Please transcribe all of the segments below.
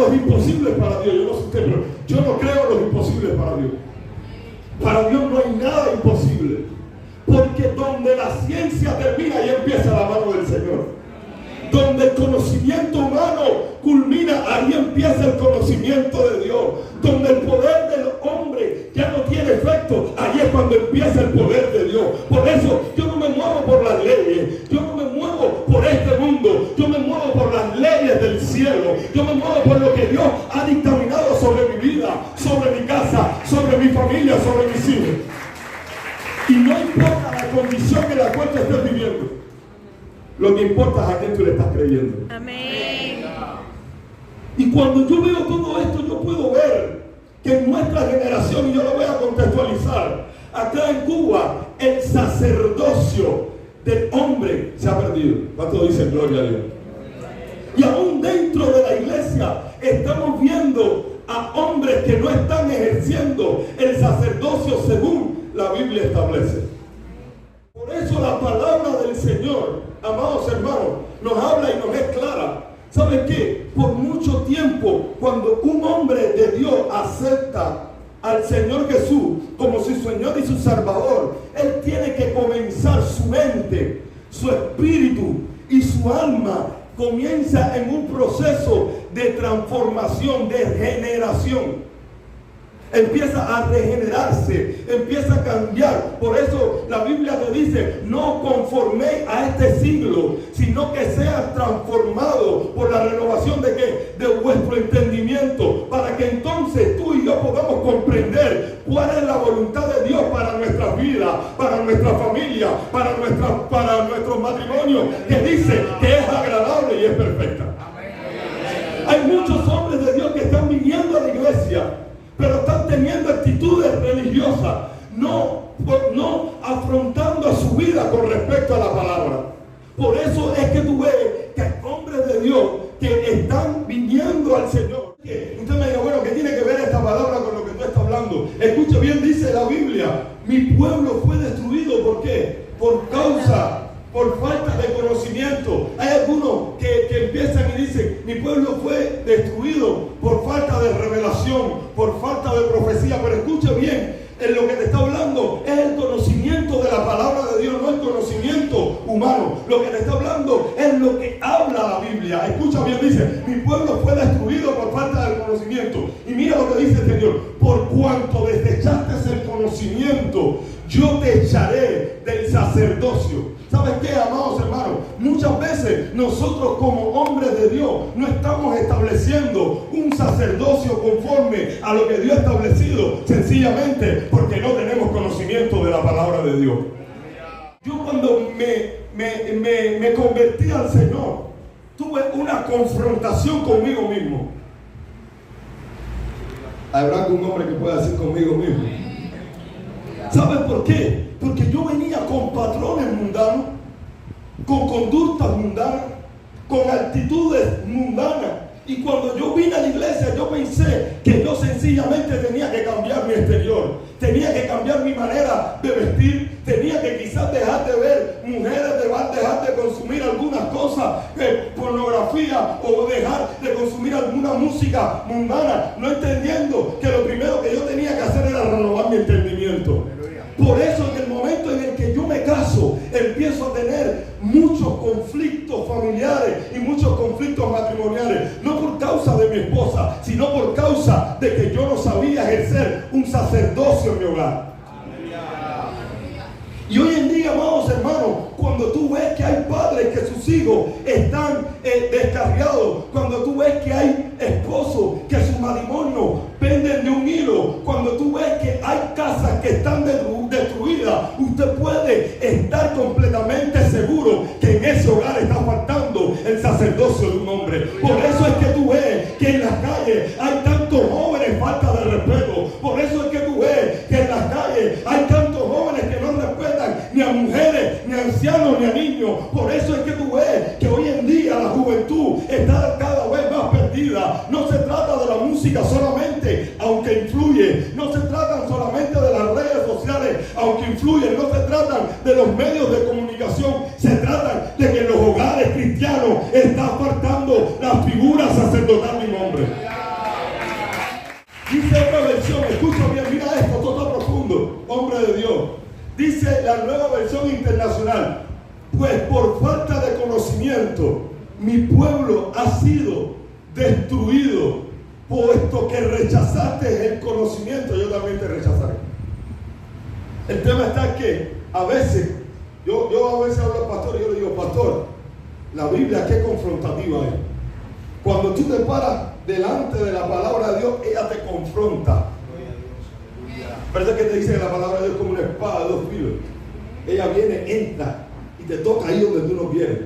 los imposibles para Dios. Yo no sé usted, pero yo no creo en los imposibles para Dios. Para Dios no hay nada imposible. Porque donde la ciencia termina, ahí empieza la mano del Señor. Donde el conocimiento humano culmina, ahí empieza el conocimiento de Dios. Donde el poder del hombre ya no tiene efecto, ahí es cuando empieza el poder de Dios. Por eso yo no me muevo por las leyes, yo no me muevo por este mundo, yo me muevo por las leyes del cielo, yo me muevo por lo que Dios ha dictaminado sobre mi vida, sobre mi casa, sobre mi familia, sobre mis hijos. Y no importa la condición en la cual tú estés viviendo, lo que importa es a quién tú le estás creyendo. Amén. Y cuando yo veo todo esto, yo puedo ver que en nuestra generación, y yo lo voy a contextualizar, acá en Cuba, el sacerdocio del hombre se ha perdido. ¿Cuánto dicen gloria a Dios? Y aún dentro de la iglesia estamos viendo a hombres que no están ejerciendo el sacerdocio según la Biblia establece. Por eso la palabra del Señor, amados hermanos, nos habla y nos es clara. ¿Saben qué? Por mucho tiempo, cuando un hombre de Dios acepta al Señor Jesús como su Señor y su Salvador, él tiene que comenzar su mente, su espíritu y su alma comienza en un proceso de transformación, de regeneración. Empieza a regenerarse, empieza a cambiar. Por eso la Biblia te dice: no conforméis a este siglo, sino que seas transformado por la renovación de ¿qué? De vuestro entendimiento, para que entonces tú y yo podamos comprender cuál es la voluntad de Dios para nuestras vidas, para nuestra familia, para nuestro matrimonio, que dice que es agradable y es perfecta. Hay muchos hombres de Dios que están viniendo a la iglesia, pero están teniendo actitudes religiosas, no afrontando a su vida con respecto a la palabra. Por eso es que tú ves que hay hombres de Dios que están viniendo al Señor. Usted me dice: bueno, ¿qué tiene que ver esta palabra con lo que tú estás hablando? Escuche bien, dice la Biblia: mi pueblo fue destruido. ¿Por qué? Por falta de conocimiento. Hay algunos que empiezan y dicen: mi pueblo fue destruido por falta de revelación, por falta de profecía. Pero escuche bien, en lo que te está hablando es el conocimiento de la palabra de Dios, no el conocimiento humano. Lo que te está hablando es lo que habla la Biblia. Escucha bien, dice: mi pueblo fue destruido por falta de conocimiento. Y mira lo que dice el Señor: por cuanto desechaste el conocimiento, yo te echaré del sacerdocio. ¿Sabes qué, amados hermanos? Muchas veces nosotros como hombres de Dios no estamos estableciendo un sacerdocio conforme a lo que Dios ha establecido, sencillamente porque no tenemos conocimiento de la palabra de Dios. Yo cuando me convertí al Señor, tuve una confrontación conmigo mismo. ¿Habrá algún hombre que pueda decir conmigo mismo? ¿Sabes por qué? Porque yo venía con patrones mundanos, con conductas mundanas, con actitudes mundanas. Y cuando yo vine a la iglesia, yo pensé que yo sencillamente tenía que cambiar mi exterior, tenía que cambiar mi manera de vestir, tenía que quizás dejar de ver mujeres, dejar de consumir algunas cosas, pornografía, o dejar de consumir alguna música mundana, no entendiendo que lo primero que yo tenía que hacer era renovar mi entendimiento. Por eso en el momento en el que yo me caso, empiezo a tener muchos conflictos familiares y muchos conflictos matrimoniales, no por causa de mi esposa, sino por causa de que yo no sabía ejercer un sacerdocio en mi hogar. Y hoy en día, amados hermanos, cuando tú ves que hay padres que sus hijos están descarriados, cuando tú ves que hay esposos que su matrimonio penden de un hilo, cuando tú ves que hay casas que están destruidas, usted puede estar completamente seguro que en ese hogar está faltando el sacerdocio de un hombre. Por eso es que tú ves que en las calles hay tantos jóvenes falta de respeto. Por eso es que tú ves que en las calles hay tantos jóvenes que no respetan ni a mujeres, ni a ancianos, ni a niños. Por eso es que tú ves que hoy en día la juventud está cada vez más perdida. No se trata de la música solamente, aunque influye. No se tratan solamente de las redes sociales, aunque influyen. No se tratan de los medios de comunicación. Se trata de que en los hogares cristianos está faltando la figura sacerdotal de un hombre. has sido destruido, puesto que rechazaste el conocimiento, yo también te rechazaré. El tema está que a veces, yo a veces hablo al pastor y yo le digo, pastor, la Biblia qué confrontativa es. Cuando tú te paras delante de la palabra de Dios, ella te confronta. Parece que te dice que la palabra de Dios es como una espada de dos filos. Ella viene, entra y te toca ahí donde tú no quieres.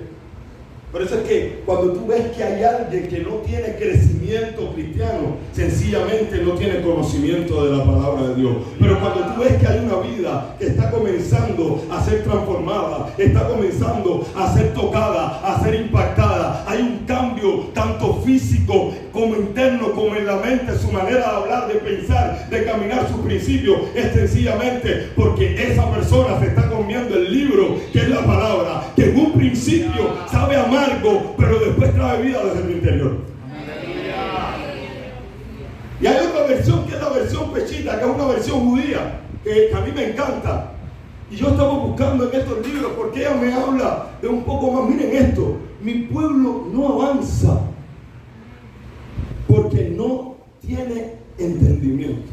Por eso es que cuando tú ves que hay alguien que no tiene crecimiento cristiano, sencillamente no tiene conocimiento de la palabra de Dios. Pero cuando tú ves que hay una vida que está comenzando a ser transformada, está comenzando a ser tocada, a ser impactada, hay un cambio tanto físico como interno, como en la mente, su manera de hablar, de pensar, de caminar, sus principios, es sencillamente porque esa persona se está comiendo el libro que es la palabra, que en un principio sabe amargo, pero después trae vida desde el interior. Y hay otra versión que es la versión pechita, que es una versión judía, que a mí me encanta. Y yo estaba buscando en estos libros porque ella me habla de un poco más. Miren esto, mi pueblo no avanza porque no tiene entendimiento.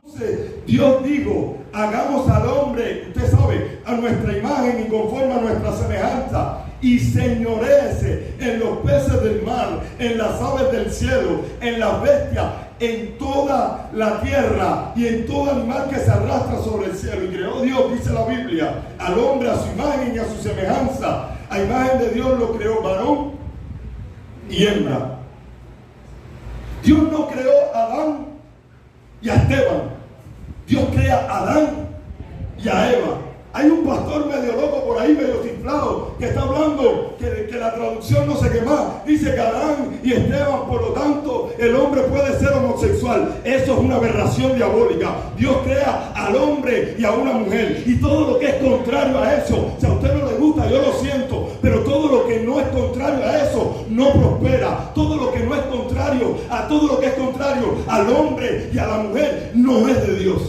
Entonces Dios dijo, hagamos al hombre, usted sabe, a nuestra imagen y conforme a nuestra semejanza, y señoreese en los peces del mar, en las aves del cielo, en las bestias, en toda la tierra y en todo animal que se arrastra sobre el cielo. Y creó Dios, dice la Biblia, al hombre a su imagen y a su semejanza. A imagen de Dios lo creó varón y hembra. Dios no creó a Adán y a Esteban. Dios crea a Adán y a Eva. Hay un pastor medio loco por ahí, medio cifrado, que está hablando que la traducción no sé qué más. Dice que Adán y Esteban, por lo tanto, el hombre puede ser homosexual. Eso es una aberración diabólica. Dios crea al hombre y a una mujer. Y todo lo que es contrario a eso, si a usted no le gusta, yo lo siento, pero todo lo que no es contrario a eso, no prospera. Todo lo que no es contrario a todo lo que es contrario al hombre y a la mujer, no es de Dios.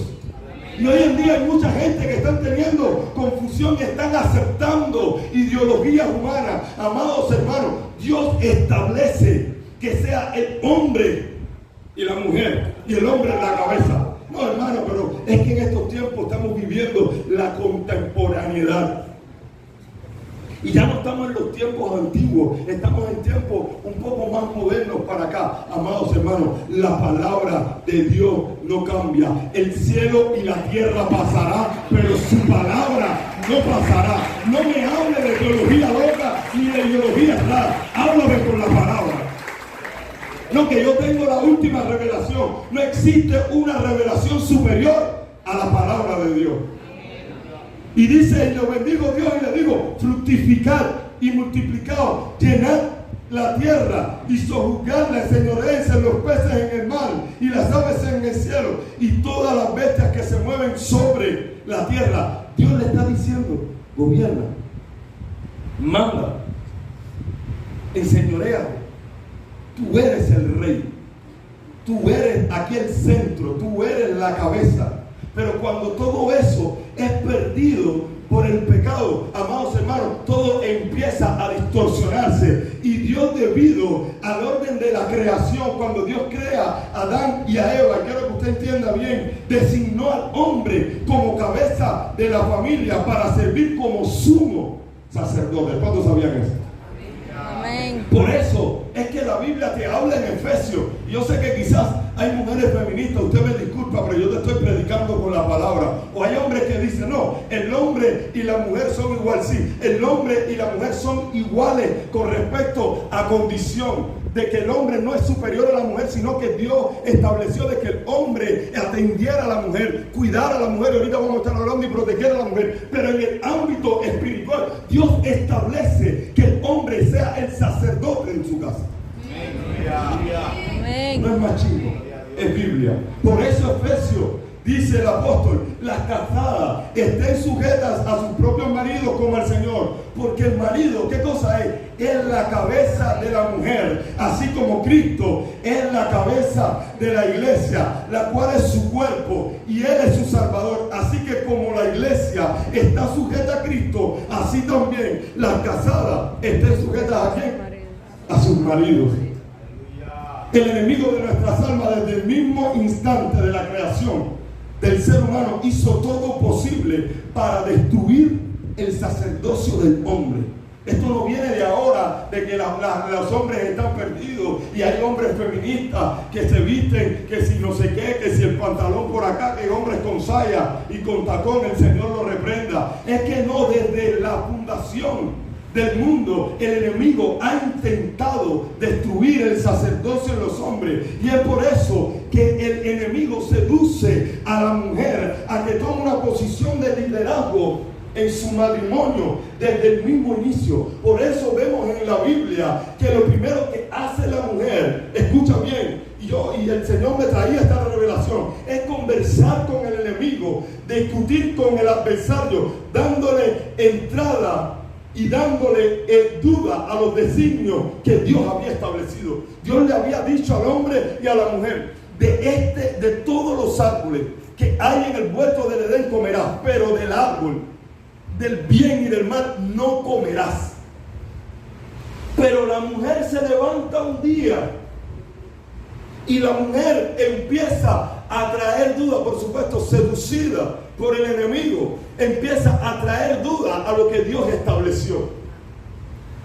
Y hoy en día hay mucha gente que están teniendo confusión y están aceptando ideologías humanas. Amados hermanos, Dios establece que sea el hombre y la mujer, y el hombre en la cabeza. No, hermano, pero es que en estos tiempos estamos viviendo la contemporaneidad. Y ya no estamos en los tiempos antiguos, estamos en tiempos un poco más modernos para acá. Amados hermanos, la palabra de Dios no cambia. El cielo y la tierra pasará, pero su palabra no pasará. No me hable de teología loca ni de ideología rara. Háblame con la palabra. No, que yo tengo la última revelación. No existe una revelación superior a la palabra de Dios. Y dice, y lo bendigo Dios y le digo, fructificad y multiplicad, llenad la tierra y sojuzgadla, señoréense en los peces en el mar y las aves en el cielo y todas las bestias que se mueven sobre la tierra. Dios le está diciendo, gobierna, manda, enseñorea. Tú eres el rey, tú eres aquí el centro, tú eres la cabeza. Pero cuando todo eso es perdido por el pecado, amados hermanos, todo empieza a distorsionarse. Y Dios, debido al orden de la creación, cuando Dios crea a Adán y a Eva, quiero que usted entienda bien, designó al hombre como cabeza de la familia para servir como sumo sacerdote. ¿Cuántos sabían eso? Amén. Por eso es que la Biblia te habla en Efesios. Yo sé que quizás hay mujeres feministas, usted me disculpa, pero yo te estoy predicando con la palabra. O hay hombres que dicen, no, el hombre y la mujer son iguales. Sí, el hombre y la mujer son iguales con respecto a condición. De que el hombre no es superior a la mujer, sino que Dios estableció de que el hombre atendiera a la mujer, cuidara a la mujer. Ahorita vamos a estar hablando y proteger a la mujer. Pero en el ámbito espiritual, Dios establece que el hombre sea el sacerdote en su casa. Amén. No es machismo, es Biblia. Por eso Efesios dice el apóstol, las casadas estén sujetas a sus propios maridos como al Señor, porque el marido, ¿qué cosa es? Es la cabeza de la mujer, así como Cristo es la cabeza de la iglesia, la cual es su cuerpo y Él es su Salvador. Así que como la iglesia está sujeta a Cristo, así también las casadas estén sujetas ¿a quién? a sus maridos. El enemigo de nuestras almas, desde el mismo instante de la creación del ser humano, hizo todo posible para destruir el sacerdocio del hombre. Esto no viene de ahora, de que los hombres están perdidos y hay hombres feministas que se visten, que si no sé qué, que si el pantalón por acá, que hombres con saya y con tacón, el Señor lo reprenda. Es que no, desde la fundación del mundo, el enemigo ha intentado destruir el sacerdocio en los hombres, y es por eso que el enemigo seduce a la mujer a que tome una posición de liderazgo en su matrimonio desde el mismo inicio. Por eso vemos en la Biblia que lo primero que hace la mujer, escucha bien, y el Señor me traía esta revelación, es conversar con el enemigo, discutir con el adversario, dándole entrada y dándole duda a los designios que Dios había establecido. Dios le había dicho al hombre y a la mujer: de todos los árboles que hay en el huerto del Edén comerás, pero del árbol del bien y del mal no comerás. Pero la mujer se levanta un día y la mujer empieza a traer duda, por supuesto seducida por el enemigo, empieza a traer duda a lo que Dios estableció.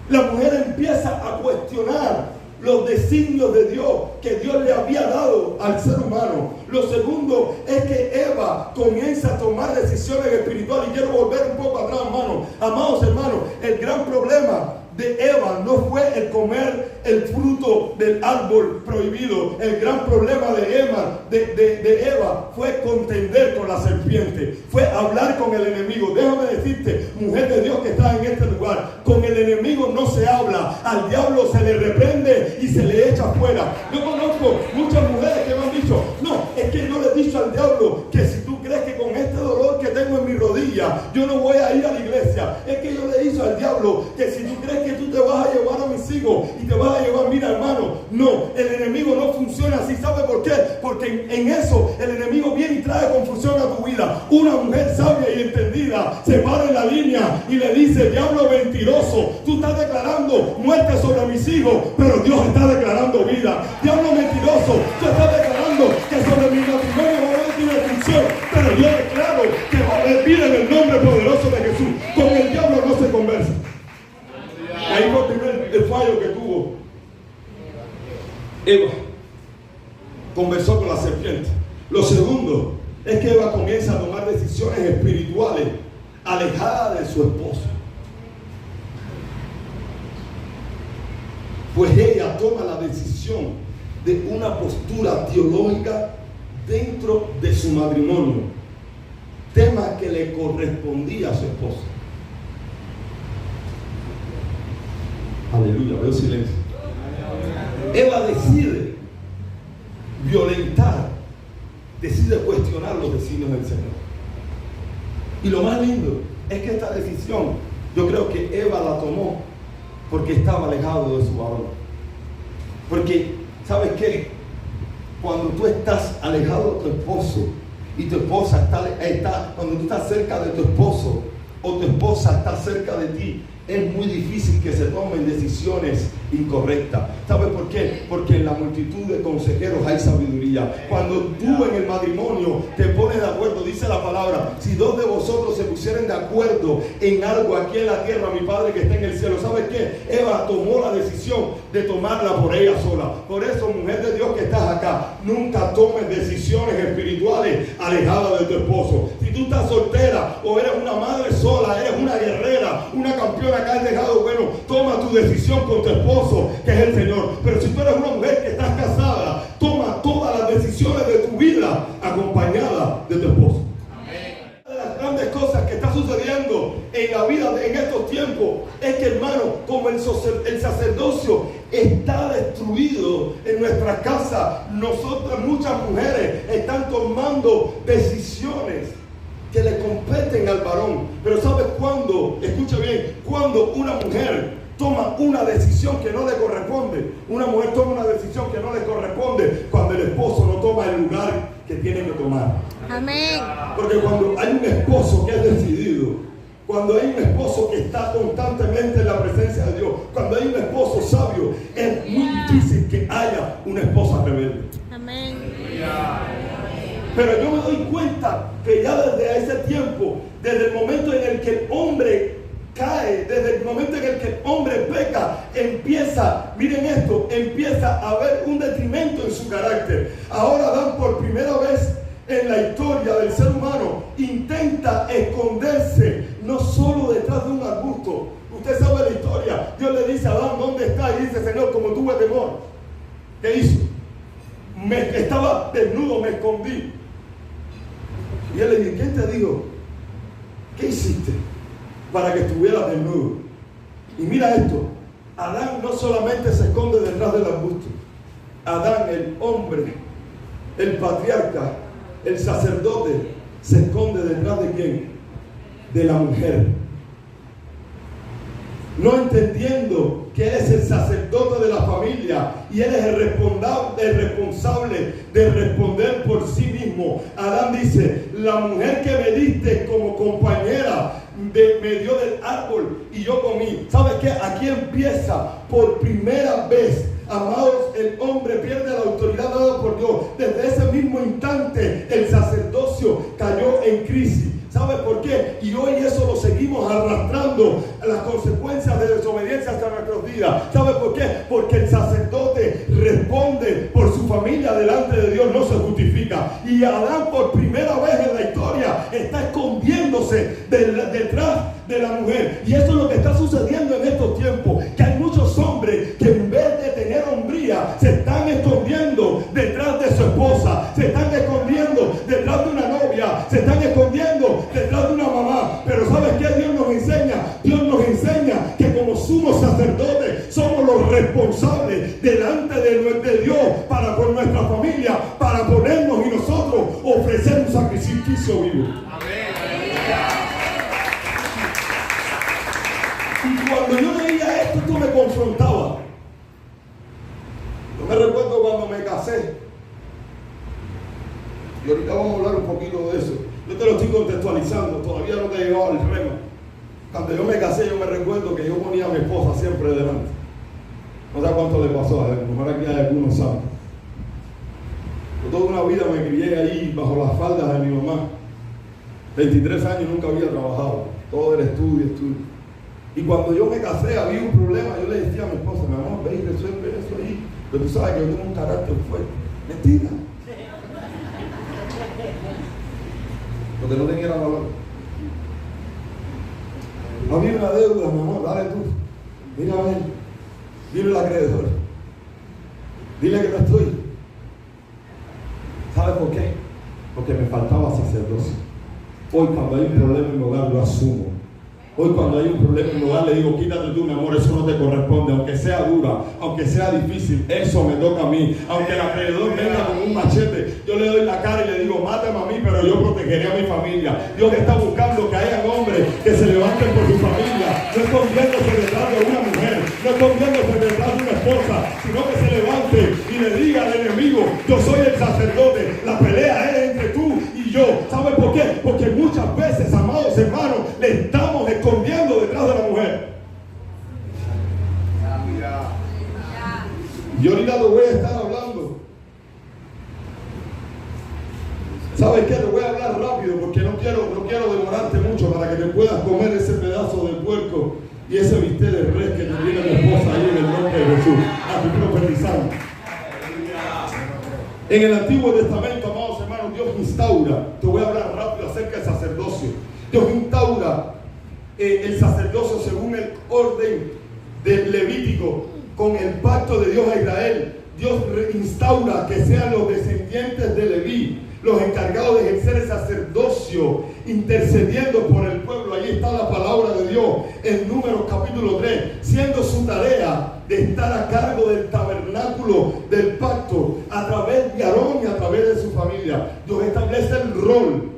La mujer empieza a cuestionar los designios de Dios que Dios le había dado al ser humano. Lo segundo es que Eva comienza a tomar decisiones espirituales. Y quiero volver un poco atrás, hermanos. Amados hermanos, el gran problema de Eva no fue el comer el fruto del árbol prohibido. El gran problema de Eva fue contender con la serpiente, fue hablar con el enemigo. Déjame decirte, mujer de Dios que está en este lugar, con el enemigo no se habla, al diablo se le reprende y se le echa fuera. Yo conozco muchas mujeres que me han dicho: no, es que yo le he dicho al diablo que si tú crees que con este dolor que tengo en mi rodilla yo no voy a ir a la iglesia, es que yo le he dicho al diablo que si tú crees que tú te vas a llevar a mis hijos y te vas a llevar, mira hermano, no, el enemigo no funciona así. ¿Sabe por qué? Porque en eso el enemigo viene y trae confusión a tu vida. Una mujer sabia y entendida se para en la línea y le dice: diablo mentiroso, tú estás declarando muerte sobre mis hijos, pero Dios está declarando vida. Diablo mentiroso, tú estás declarando que sobre mi matrimonio va a haber una función, pero yo declaro que va a haber vida en el nombre poderoso de Jesús. Con el diablo no se conversa. Ahí fue el fallo que tuvo Eva. Conversó con la serpiente. Lo segundo es que Eva comienza a tomar decisiones espirituales alejadas de su esposo. Pues ella toma la decisión de una postura teológica dentro de su matrimonio, tema que le correspondía a su esposo. Aleluya, veo silencio. Eva decide violentar, decide cuestionar los designios del Señor. Y lo más lindo es que esta decisión, yo creo que Eva la tomó porque estaba alejado de su varón. Porque, ¿sabes qué? Cuando tú estás alejado de tu esposo y tu esposa está cuando tú estás cerca de tu esposo o tu esposa está cerca de ti, es muy difícil que se tomen decisiones incorrectas. ¿Sabes por qué? Porque en la multitud de consejeros hay sabiduría. Cuando tú en el matrimonio te pones de acuerdo, dice la palabra: si dos de vosotros se pusieren de acuerdo en algo aquí en la tierra, mi Padre que está en el cielo. ¿Sabes qué? Eva tomó la decisión de tomarla por ella sola. Por eso, mujer de Dios que estás acá, nunca tomes decisiones espirituales alejadas de tu esposo. Si tú estás soltera o eres una madre sola, eres una guerrera, una campeona que has dejado, bueno, toma tu decisión con tu esposo, que es el Señor. Pero si tú eres una mujer que estás casada, toma todas las decisiones de tu vida acompañada de tu esposo. Amén. Una de las grandes cosas que está sucediendo en la vida en estos tiempos es que, hermano, como el sacerdocio está destruido en nuestra casa, nosotras, muchas mujeres, están tomando decisiones que le competen al varón. Pero ¿sabes cuándo? Escucha bien, cuando una mujer toma una decisión que no le corresponde. Una mujer toma una decisión que no le corresponde cuando el esposo no toma el lugar que tiene que tomar. Amén. Porque cuando hay un esposo que es decidido, cuando hay un esposo que está constantemente en la presencia de Dios, cuando hay un esposo sabio, es muy difícil que haya una esposa rebelde. Amén. Pero yo me doy cuenta que ya desde ese tiempo, desde el momento en el que el hombre cae, desde el momento en el que el hombre peca, empieza, miren esto, empieza a haber un detrimento en su carácter. Ahora Adán, por primera vez en la historia del ser humano, intenta esconderse no solo detrás de un arbusto. Usted sabe la historia. Dios le dice a Adán, ¿dónde está? Y dice, Señor, como tuve temor, ¿qué hizo? Estaba desnudo, me escondí. Y él le dice, ¿quién te dijo? ¿Qué hiciste para que estuvieras desnudo? Y mira esto, Adán no solamente se esconde detrás del arbusto. Adán, el hombre, el patriarca, el sacerdote, se esconde detrás de ¿quién? De la mujer. No entendiendo que él es el sacerdote de la familia y él es el responsable de responder por sí mismo. Adán dice, la mujer que me diste como compañera me dio del árbol y yo comí. ¿Sabes qué? Aquí empieza por primera vez, amados, el hombre pierde la autoridad dada por Dios. Desde ese mismo instante el sacerdocio cayó en crisis. ¿Sabe por qué? Y hoy eso lo seguimos arrastrando, las consecuencias de desobediencia hasta nuestros días. ¿Sabe por qué? Porque el sacerdote responde por su familia delante de Dios, no se justifica. Y Adán por primera vez en la historia está escondiéndose detrás de la mujer. Y eso es lo que está sucediendo en estos tiempos, que hay muchos hombres que en vez de tener hombría se están escondiendo detrás de su esposa, se están escondiendo detrás de una novia, se están escondiendo detrás de una mamá. Pero ¿sabes qué Dios nos enseña? Dios nos enseña que como sumos sacerdotes somos los responsables delante de Dios para con nuestra familia, para ponernos y nosotros ofrecer un sacrificio vivo. Y cuando yo leía esto me confrontaba. Yo me recuerdo cuando me casé, y ahorita vamos a hablar un poquito de eso. Yo te lo estoy contextualizando, todavía no te he llegado al rema. Cuando yo me casé, yo me recuerdo que yo ponía a mi esposa siempre delante. No sé cuánto le pasó a él, a lo mejor aquí hay algunos saben. Yo toda una vida me crié ahí bajo las faldas de mi mamá. 23 años nunca había trabajado, todo era estudio. Y cuando yo me casé había un problema, yo le decía a mi esposa, mi amor, ve y resuelve eso ahí. Pero tú sabes que yo tengo un carácter fuerte. Mentira. Porque no tenía valor. Había una deuda, mi amor, dale tú. Mira a ver, dile al acreedor. Dile que no estoy. ¿Sabes por qué? Porque me faltaba sacerdocio. Hoy cuando hay un problema en mi hogar lo asumo. Hoy cuando hay un problema en mi hogar le digo, quítate tú, mi amor, eso no te corresponde. Aunque sea dura, aunque sea difícil, eso me toca a mí. Aunque el acreedor venga con un machete, yo le doy la cara y le digo, mátame a mí, pero yo protegeré a mi familia. Dios está buscando que haya hombres que se levanten por su familia, no escondiéndose detrás de una mujer, no escondiéndose detrás de una esposa, sino que se levante y le diga al enemigo, yo soy el sacerdote, la pelea es entre tú y yo. ¿Sabe por qué? Porque muchas veces, amados hermanos, le estamos escondiendo detrás de la mujer. Y ahorita lo voy a estar hablando. ¿Sabes qué? Te voy a hablar rápido porque no quiero demorarte mucho para que te puedas comer ese pedazo de puerco y ese bistec de res que te tiene mi esposa ahí en el nombre de Jesús. A tu profetizando. En el Antiguo Testamento, amados hermanos, Dios instaura, te voy a hablar rápido acerca del sacerdocio. Dios instaura el sacerdocio según el orden del Levítico, con el pacto de Dios a Israel. Dios instaura que sean los descendientes de Leví los encargados de ejercer el sacerdocio, intercediendo por el pueblo. Ahí está la palabra de Dios en Números capítulo 3, siendo su tarea de estar a cargo del tabernáculo del pacto a través de Aarón y a través de su familia. Dios establece el rol,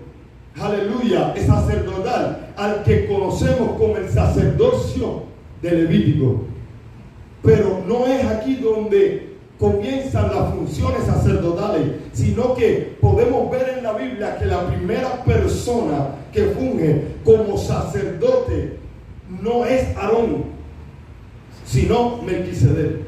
aleluya, es sacerdotal, al que conocemos como el sacerdocio de Levítico. Pero no es aquí donde comienzan las funciones sacerdotales, sino que podemos ver en la Biblia que la primera persona que funge como sacerdote no es Aarón, sino Melquisedec.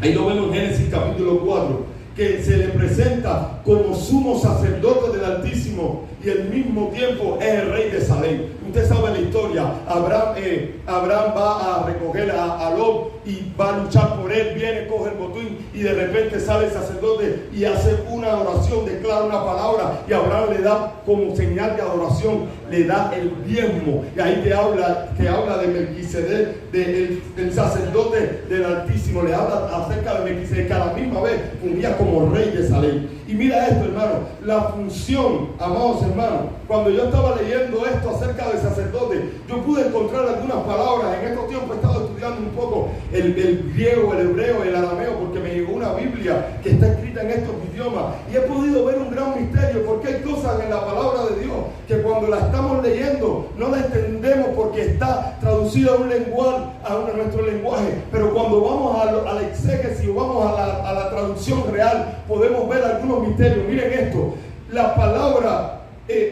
Ahí lo vemos en Génesis capítulo 4, que se le presenta como sumo sacerdote del Altísimo y al mismo tiempo es el rey de Salem. Usted sabe la historia. Abraham va a recoger a Lot y va a luchar por él. Viene, coge el botín y de repente sale el sacerdote y hace una oración, declara una palabra y Abraham le da como señal de adoración, le da el diezmo. Y ahí te habla de Melquisedec, del sacerdote del Altísimo. Le habla acerca de Melquisedec, que a la misma vez fungía como rey de Salem. Y mira esto, hermano, la función, amados hermanos, cuando yo estaba leyendo esto acerca del sacerdote, yo pude encontrar algunas palabras. En estos tiempos he estado estudiando un poco el griego, el hebreo, el arameo, porque me llegó una Biblia que está escrita en estos idiomas y he podido ver un gran misterio, porque hay cosas en la palabra de Dios que cuando la estamos leyendo no la entendemos porque está traducida a un lenguaje, a nuestro lenguaje, pero cuando vamos a la exégesis o vamos a la traducción real, podemos ver algunos misterios. Miren esto, la palabra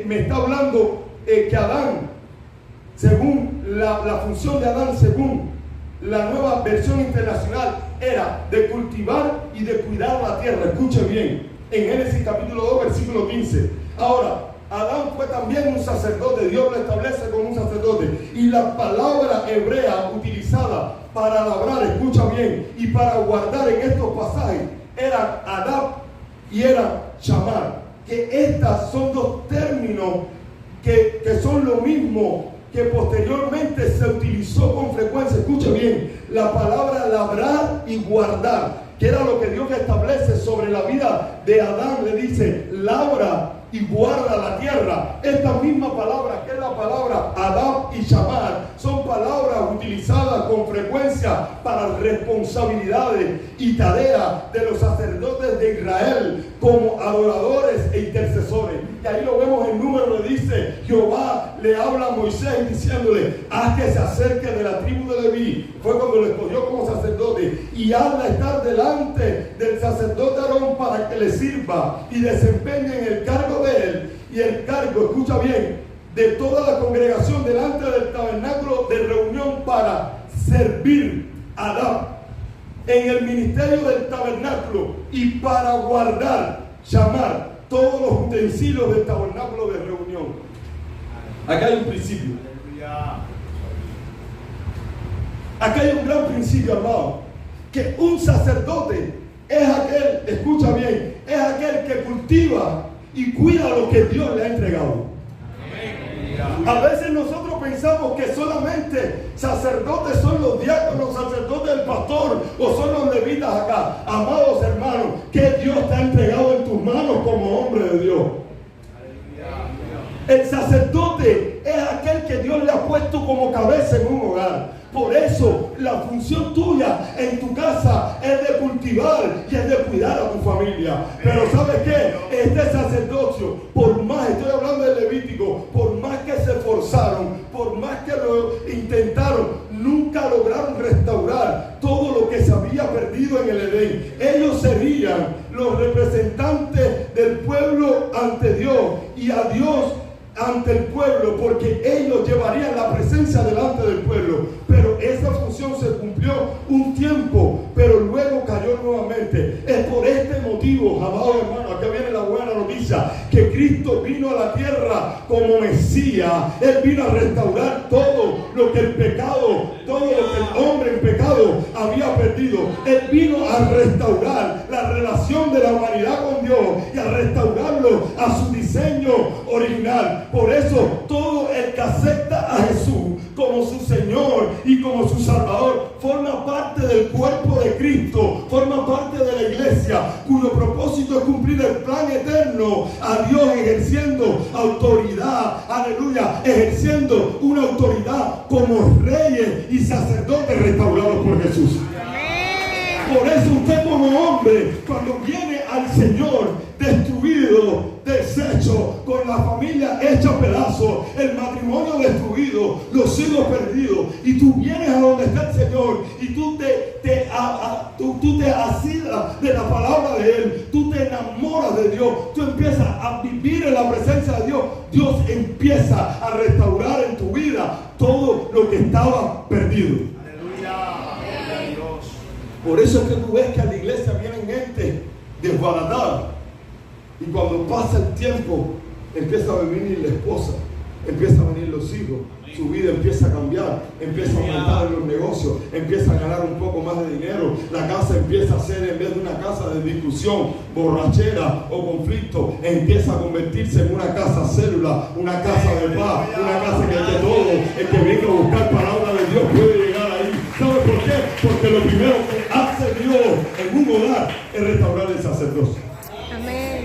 me está hablando que Adán, según la función de Adán, según la nueva versión internacional, era de cultivar y de cuidar la tierra. Escuche bien, en Génesis capítulo 2, versículo 15. Ahora, Adán fue también un sacerdote, Dios lo establece como un sacerdote, y la palabra hebrea utilizada para labrar, escucha bien, y para guardar en estos pasajes, era Adab y era Shamar, que estas son dos términos que son lo mismo, que posteriormente se utilizó con frecuencia. Escucha bien, la palabra labrar y guardar, que era lo que Dios establece sobre la vida de Adán. Le dice, labra y guarda la tierra. Esta misma palabra, que es la palabra Adab y Shamar, son palabras utilizadas con frecuencia para responsabilidades y tareas de los sacerdotes de Israel como adoradores e intercesores. Y ahí lo vemos en Números, le dice, Jehová le habla a Moisés diciéndole, haz que se acerque de la tribu de Leví. Fue cuando lo escogió como sacerdote, y hazla estar delante del sacerdote Aarón para que le sirva y desempeñe en el cargo de él y el cargo, escucha bien, de toda la congregación delante del tabernáculo de reunión para servir a Adán en el ministerio del tabernáculo y para guardar, llamar todos los utensilios del tabernáculo de reunión. Acá hay un principio. Acá hay un gran principio, amado, que un sacerdote es aquel, escucha bien, es aquel que cultiva y cuida lo que Dios le ha entregado. A veces nosotros pensamos que solamente sacerdotes son los diáconos, sacerdotes del pastor o son los levitas acá. Amados hermanos, que Dios te ha entregado en tus manos como hombre de Dios. El sacerdote es aquel que Dios le ha puesto como cabeza en un hogar. Por eso la función tuya en tu casa es de cultivar y es de cuidar a tu familia. Pero ¿sabes qué? Este sacerdocio, por más, estoy hablando de Levítico, por más que se esforzaron, por más que lo intentaron, nunca lograron restaurar todo lo que se había perdido en el Edén. Ellos serían los representantes del pueblo ante Dios y a Dios ante el pueblo, porque ellos llevarían la presencia delante del pueblo. Pero esa función se cumplió un tiempo, pero luego cayó nuevamente. Es por este motivo, amados hermanos, acá viene la buena noticia, que Cristo vino a la tierra como Mesías. Él vino a restaurar todo lo que el pecado, todo lo que el hombre en pecado había perdido. Él vino a restaurar la relación de la humanidad con Dios y a restaurarlo a su diseño original. Por eso todo el que acepta a Jesús como su Señor y como su Salvador forma parte del cuerpo de Cristo, forma parte de la iglesia, cuyo propósito es cumplir el plan eterno a Dios, ejerciendo autoridad, aleluya, ejerciendo una autoridad como reyes y sacerdotes restaurados por Jesús. Por eso usted como hombre, cuando viene al Señor destruido, deshecho, con la familia hecha a pedazos, el matrimonio destruido, los hijos perdidos, y tú vienes a donde está el Señor y tú te así de la palabra de Él, tú te enamoras de Dios, tú empiezas a vivir en la presencia de Dios, Dios empieza a restaurar en tu vida todo lo que estaba perdido. Aleluya. Dios. Por eso es que tú ves que a la iglesia vienen gente desbaratada, y cuando pasa el tiempo empieza a venir la esposa, empiezan a venir los hijos, su vida empieza a cambiar, empieza a aumentar en los negocios, empieza a ganar un poco más de dinero, la casa empieza a ser, en vez de una casa de discusión, borrachera o conflicto, empieza a convertirse en una casa célula, una casa de paz, una casa en que todo el que venga a buscar palabra de Dios puede llegar ahí. ¿Sabe por qué? Porque lo primero que hace Dios en un hogar es restaurar el sacerdocio. Amén.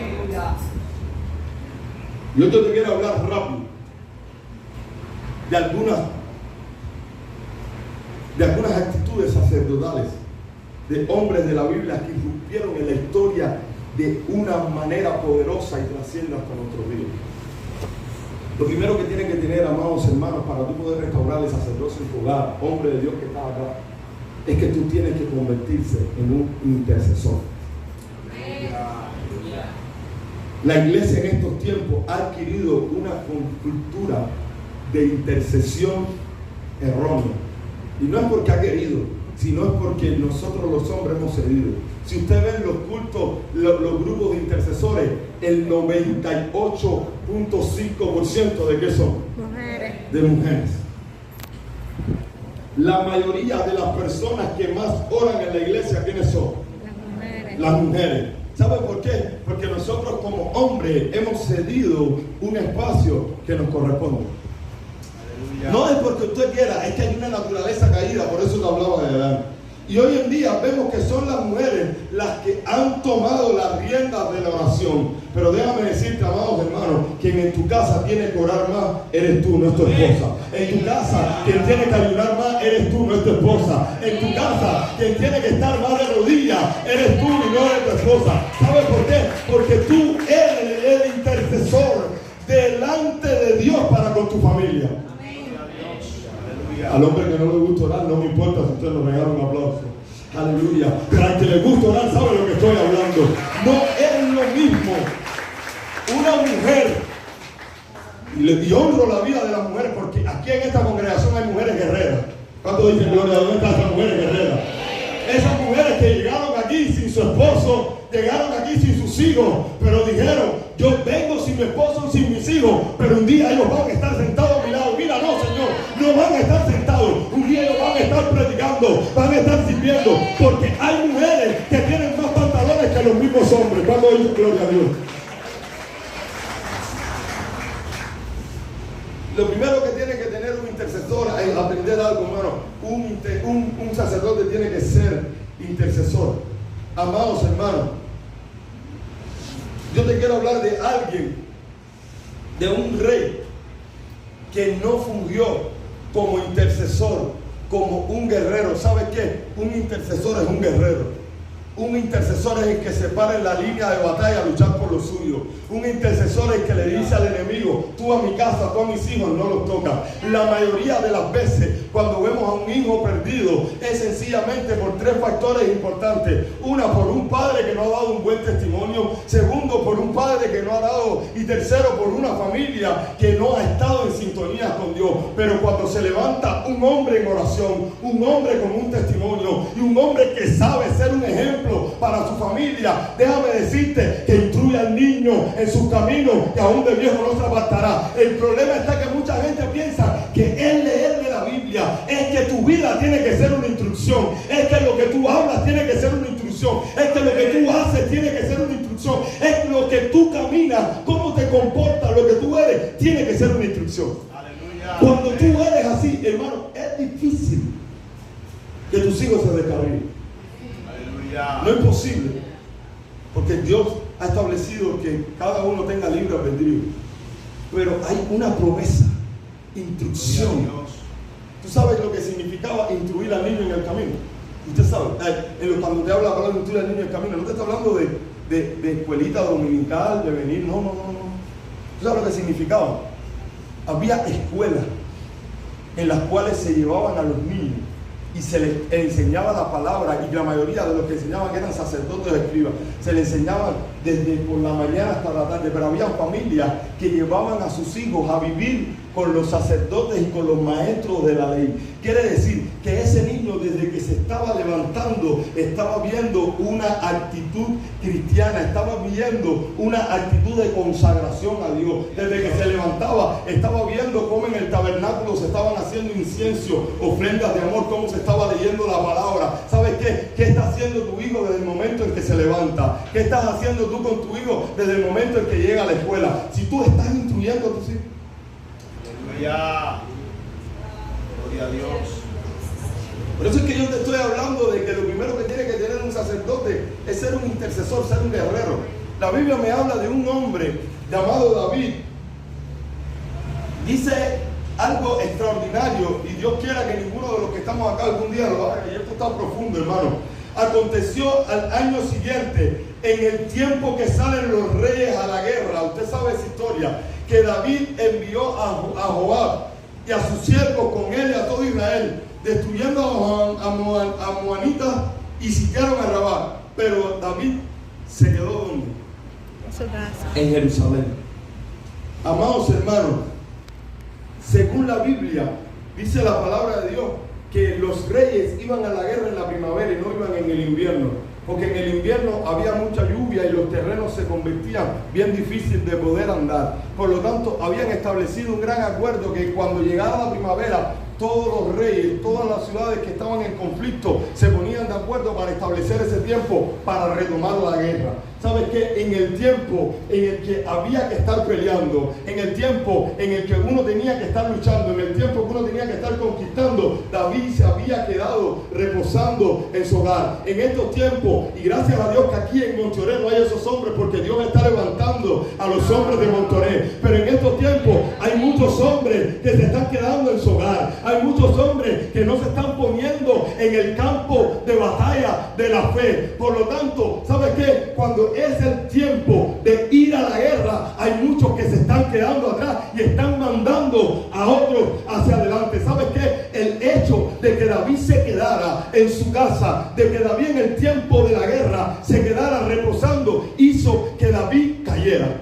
Yo te quiero hablar rápido de algunas actitudes sacerdotales de hombres de la Biblia que irrumpieron en la historia de una manera poderosa y trasciende hasta nuestros días. Lo primero que tienen que tener, amados hermanos, para tú poder restaurar el sacerdocio en tu hogar, hombre de Dios que está acá, es que tú tienes que convertirse en un intercesor. La iglesia en estos tiempos ha adquirido una cultura de intercesión errónea. Y no es porque ha querido, sino es porque nosotros los hombres hemos cedido. Si usted ve en los cultos, los grupos de intercesores, el 98.5% de qué son? Mujeres. De mujeres. La mayoría de las personas que más oran en la iglesia, ¿quiénes son? Las mujeres. Las mujeres. ¿Sabe por qué? Porque nosotros como hombres hemos cedido un espacio que nos corresponde. No es porque usted quiera, es que hay una naturaleza caída, por eso te hablaba de Adán. Y hoy en día vemos que son las mujeres las que han tomado las riendas de la oración. Pero déjame decirte, amados hermanos, quien en tu casa tiene que orar más, eres tú, no es tu esposa. En tu casa, quien tiene que ayunar más, eres tú, no es tu esposa. En tu casa, quien tiene que estar más de rodillas, eres tú y no eres tu esposa. ¿Sabes por qué? Porque tú eres el intercesor delante de Dios para con tu familia. Al hombre que no le gusta orar, no me importa si usted nos regala un aplauso. Aleluya. Pero al que le gusta orar, sabe lo que estoy hablando. No es lo mismo una mujer, y honro la vida de las mujeres, porque aquí en esta congregación hay mujeres guerreras. ¿Cuánto dicen gloria a Dios? ¿Dónde están esas mujeres guerreras? Esas mujeres que llegaron aquí sin su esposo, llegaron aquí sin sus hijos, pero dijeron, yo vengo sin mi esposo, sin mis hijos, pero un día ellos van a estar sentados a mi lado. Mira, no, Señor, no van a estar sentados. Un día ellos van a estar predicando, van a estar sirviendo, porque hay mujeres que tienen más pantalones que los mismos hombres. ¿Cuándo dicen gloria a Dios? Lo primero que tiene que tener un intercesor es aprender algo, hermano. Un sacerdote tiene que ser intercesor. Amados hermanos, yo te quiero hablar de alguien, de un rey que no fungió como intercesor, como un guerrero. ¿Sabe qué? Un intercesor es un guerrero. Un intercesor es el que se para en la línea de batalla a luchar por lo suyo. Un intercesor es el que le dice al enemigo, tú a mi casa, tú a mis hijos no los tocas. La mayoría de las veces cuando vemos a un hijo perdido es sencillamente por tres factores importantes. Una, por un padre que no ha dado un buen testimonio. Segundo, por un padre que no ha dado. Y tercero, por una familia que no ha estado en sintonía con Dios. Pero cuando se levanta un hombre en oración, un hombre con un testimonio y un hombre que sabe ser un ejemplo para su familia, déjame decirte que instruye al niño en sus caminos y aún de viejo no se apartará. El problema está que mucha gente piensa que el leer de la Biblia es que tu vida tiene que ser una instrucción, es que lo que tú hablas tiene que ser una instrucción, es que lo que tú haces tiene que ser una instrucción, es lo que tú caminas, cómo te comportas, lo que tú eres tiene que ser una instrucción. Aleluya. Cuando tú eres así, hermano, es difícil que tus hijos se descarrilen. No es posible, porque Dios ha establecido que cada uno tenga libre albedrío, pero hay una promesa, instrucción. ¿Tú sabes lo que significaba instruir al niño en el camino? Usted sabe, cuando te habla la palabra instruir al niño en el camino, no te está hablando de escuelita dominical, de venir, no. ¿Tú sabes lo que significaba? Había escuelas en las cuales se llevaban a los niños y se les enseñaba la palabra, y la mayoría de los que enseñaban eran sacerdotes o escribas. Se les enseñaban desde por la mañana hasta la tarde, pero había familias que llevaban a sus hijos a vivir con los sacerdotes y con los maestros de la ley. Quiere decir que ese niño, desde que se estaba levantando, estaba viendo una actitud cristiana, estaba viendo una actitud de consagración a Dios. Desde que se levantaba, estaba viendo cómo en el tabernáculo se estaban haciendo incienso, ofrendas de amor, cómo se estaba leyendo la palabra. ¿Sabes qué? ¿Qué está haciendo tu hijo desde el momento en que se levanta? ¿Qué estás haciendo tú con tu hijo desde el momento en que llega a la escuela? Si tú estás instruyendo a tus hijos. Aleluya. Gloria a Dios. Por eso es que yo te estoy hablando de que lo primero que tiene que tener un sacerdote es ser un intercesor, ser un guerrero. La Biblia me habla de un hombre llamado David. Dice algo extraordinario, y Dios quiera que ninguno de los que estamos acá algún día lo haga, y esto está profundo, hermano. Aconteció al año siguiente, en el tiempo que salen los reyes a la guerra, usted sabe esa historia, que David envió a Joab y a sus siervos con él y a todo Israel, destruyendo a Moanitas, y sitiaron a Rabá. Pero David se quedó ¿dónde? En su casa. En Jerusalén. Amados hermanos, según la Biblia, dice la palabra de Dios que los reyes iban a la guerra en la primavera y no iban en el invierno, porque en el invierno había mucha lluvia y los terrenos se convertían bien difíciles de poder andar. Por lo tanto, habían establecido un gran acuerdo que cuando llegara la primavera, todos los reyes, todas las ciudades que estaban en conflicto se ponían de acuerdo para establecer ese tiempo para retomar la guerra. ¿Sabes qué? En el tiempo en el que había que estar peleando, en el tiempo en el que uno tenía que estar luchando, en el tiempo que uno tenía que estar conquistando, David se había quedado reposando en su hogar. En estos tiempos, y gracias a Dios que aquí en Monterrey no hay esos hombres, porque Dios está levantando a los hombres de Monterrey. Pero en estos tiempos hay muchos hombres que se están quedando en su hogar. Hay muchos hombres que no se están poniendo en el campo de batalla de la fe. Por lo tanto, ¿sabes qué? Cuando es el tiempo de ir a la guerra, hay muchos que se están quedando atrás y están mandando a otros hacia adelante. ¿Sabes qué? El hecho de que David se quedara en su casa, de que David en el tiempo de la guerra se quedara reposando, hizo que David cayera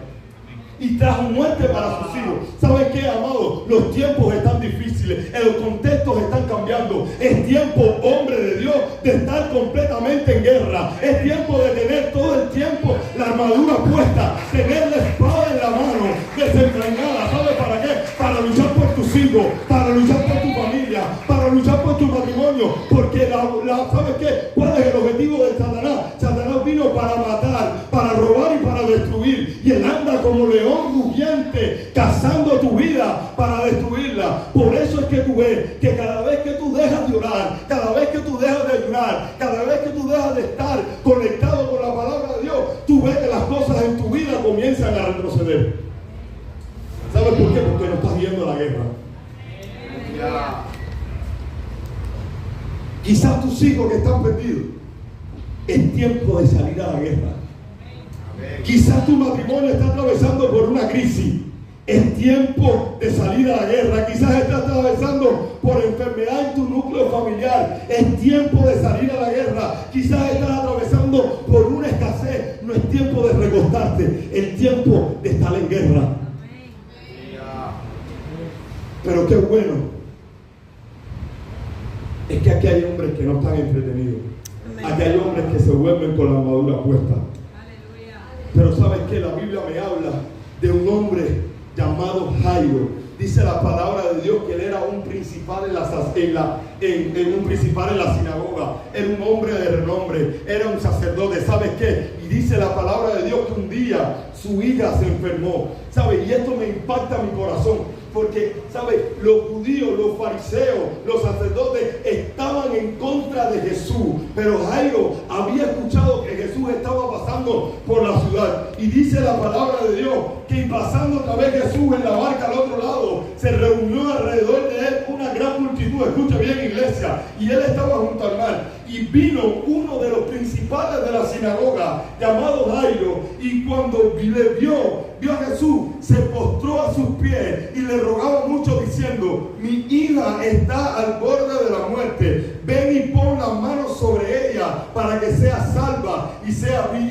y trajo muerte para sus hijos. ¿Saben qué, amados? Los tiempos están difíciles, los contextos están cambiando. Es tiempo, hombre de Dios, de estar completamente en guerra. Es tiempo de tener todo el tiempo la armadura puesta, tener la espada en la mano, desentrañada. ¿Sabes para qué? Para luchar por tus hijos, para luchar por tu familia, para luchar por tu matrimonio. Porque ¿sabes qué? ¿Cuál es el objetivo de Satanás? Satanás vino para matar, para robar y para destruir. Y él anda como león rugiente, cazando tu vida para destruirla. Por eso es que tú ves que cada vez que tú dejas de orar, cada vez que tú dejas de ayunar, cada vez que tú dejas de estar conectado con la palabra de Dios, tú ves que las cosas en tu vida comienzan a retroceder. ¿Sabes por qué? Porque no estás viendo la guerra. Quizás tus hijos que están perdidos, es tiempo de salir a la guerra. Quizás tu matrimonio está atravesando por una crisis. Es tiempo de salir a la guerra. Quizás estás atravesando por enfermedad en tu núcleo familiar. Es tiempo de salir a la guerra. Quizás estás atravesando por una escasez. No es tiempo de recostarte. Es tiempo de estar en guerra. Pero qué bueno es que aquí hay hombres que no están entretenidos. Aquí hay hombres que se duermen con la armadura puesta. Pero ¿sabes qué? La Biblia me habla de un hombre llamado Jairo. Dice la palabra de Dios que él era un principal un principal en la sinagoga. Era un hombre de renombre, era un sacerdote. ¿Sabes qué? Y dice la palabra de Dios que un día su hija se enfermó. ¿Sabes? Y esto me impacta mi corazón. Porque, ¿sabes? Los judíos, los fariseos, los sacerdotes estaban en contra de Jesús. Pero Jairo había escuchado que Jesús estaba pasando por la ciudad. Y dice la palabra de Dios que pasando otra vez Jesús en la barca al otro lado, se reunió alrededor de él una gran multitud. Escucha bien, iglesia. Y él estaba junto al mar. Y vino uno de los principales de la sinagoga, llamado Jairo. Y cuando le vio a Jesús, se postró a sus pies y le rogaba mucho diciendo: mi hija está al borde de la muerte, ven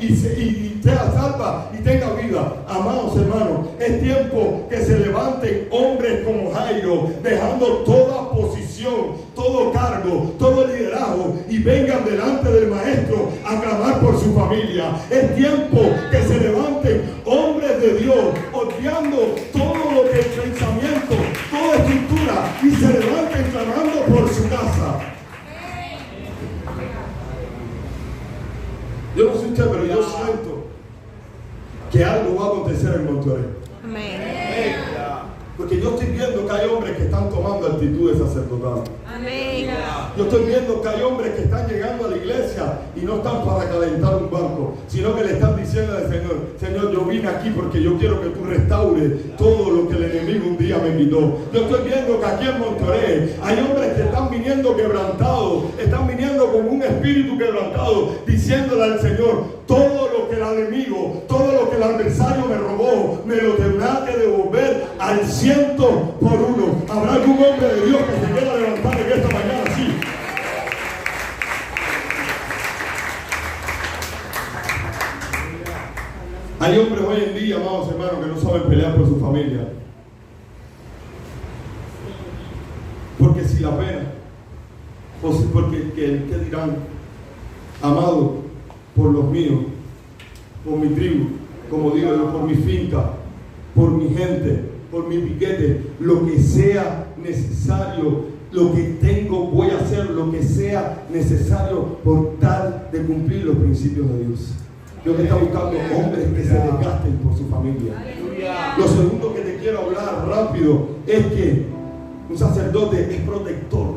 y sea salva y tenga vida. Amados hermanos, es tiempo que se levanten hombres como Jairo, dejando toda posición, todo cargo, todo liderazgo, y vengan delante del Maestro a clamar por su familia. Es tiempo que se levanten hombres de Dios, odiando todo lo que es pensamiento, toda estructura, y se levanten clamando por su casa. Yo no sé usted, pero yo siento que algo va a acontecer en Monterrey. Amén. Porque yo estoy viendo que hay hombres que están tomando actitudes sacerdotales. Amén. Yo estoy viendo que hay hombres que están llegando a la iglesia y no están para calentar un banco, sino que le están diciendo al Señor: Señor, yo vine aquí porque yo quiero que tú restaures todo lo que el enemigo un día me quitó. Yo estoy viendo que aquí en Monterrey hay hombres que están viniendo quebrantados, están viniendo con un espíritu quebrantado, diciéndole al Señor: todo lo que el enemigo, todo lo que el adversario me robó, me lo tendrá que devolver al 100 por 1. ¿Habrá algún hombre de Dios que se quiera levantar en esta mañana así? Hay hombres hoy en día, amados hermanos, que no saben pelear por su familia. Porque si la pena, o si porque ¿qué dirán? Amado, por los míos, por mi tribu, como digo yo, por mi finca, por mi gente, por mi piquete, lo que sea necesario, lo que tengo, voy a hacer lo que sea necesario por tal de cumplir los principios de Dios. Dios está buscando hombres que se desgasten por su familia. Lo segundo que te quiero hablar rápido es que un sacerdote es protector.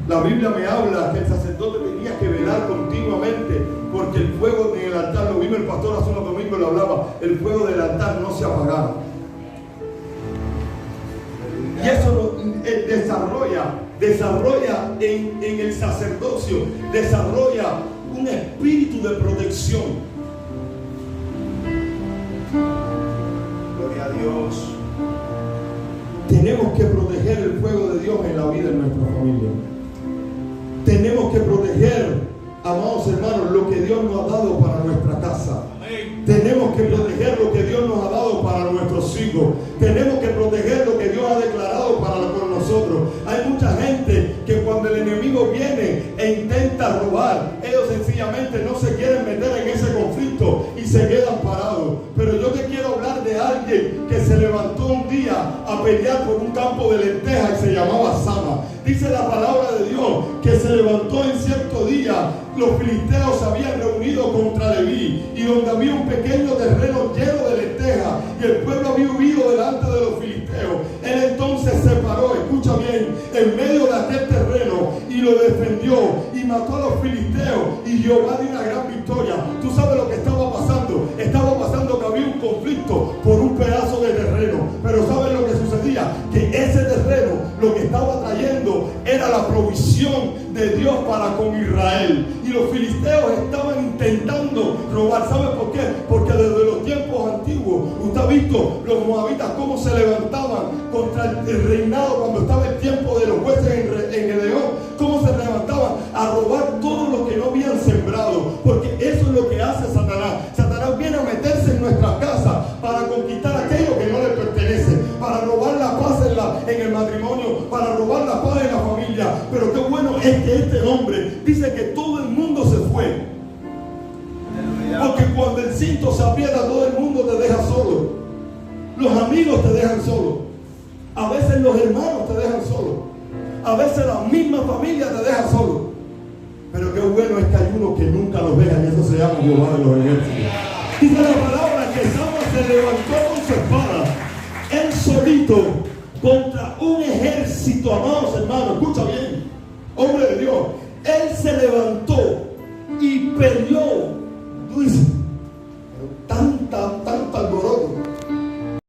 La Biblia me habla que el sacerdote tenía que velar continuamente, porque el fuego en el altar, lo vimos el pastor hace unos domingos, lo hablaba, el fuego del altar no se apagaba. Y eso desarrolla en el sacerdocio, desarrolla un espíritu de protección. Gloria a Dios. Tenemos que proteger el fuego de Dios en la vida de nuestra familia. Tenemos que proteger, amados hermanos, lo que Dios nos ha dado para nuestra casa. Tenemos que proteger lo que Dios nos ha dado para nuestros hijos. Tenemos que proteger lo que Dios ha declarado con nosotros. Hay mucha gente que cuando el enemigo viene e intenta robar, ellos sencillamente no se quieren meter en ese conflicto y se quedan parados. Pero yo te quiero hablar de alguien que se levantó un día a pelear por un campo de lentejas y se llamaba Sama. Dice la palabra de Dios que se levantó en cierto día. Los filisteos se habían reunido contra Leví, y donde había un pequeño terreno lleno de lentejas, y el pueblo había huido delante de los filisteos. Él entonces se paró, escucha bien, en medio de aquel terreno y lo defendió y mató a los filisteos, y Jehová dio una gran victoria. Tú sabes lo que estaba pasando. Estaba pasando que había un conflicto por un pedazo de terreno, pero ¿sabes lo que sucedía? Que ese terreno lo que estaba trayendo era la provisión de Dios para con Israel. Y los filisteos estaban intentando robar. ¿Sabe por qué? Porque desde los tiempos antiguos, usted ha visto los moabitas cómo se levantaban contra el reinado cuando estaba el tiempo de los jueces en Gedeón, cómo se levantaban a robar todo lo que no habían sembrado, porque eso es lo que hace Satanás. Satanás viene a meterse en nuestras casas para conquistar aquello que no le pertenece, para robar la paz en el matrimonio, para robar la paz en la familia. Pero qué bueno es que este hombre dice que todo el mundo se fue, porque cuando el cinto se aprieta, todo el mundo te deja solo. Los amigos te dejan solo, a veces los hermanos te dejan solo, a veces la misma familia te deja solo. Pero qué bueno es que hay uno que nunca los deja, y eso se llama Jehová de los ejércitos. Dice la palabra que Sama se levantó con su espada, él solito, contra un ejército, amados hermanos, escucha bien, hombre de Dios. Él se levantó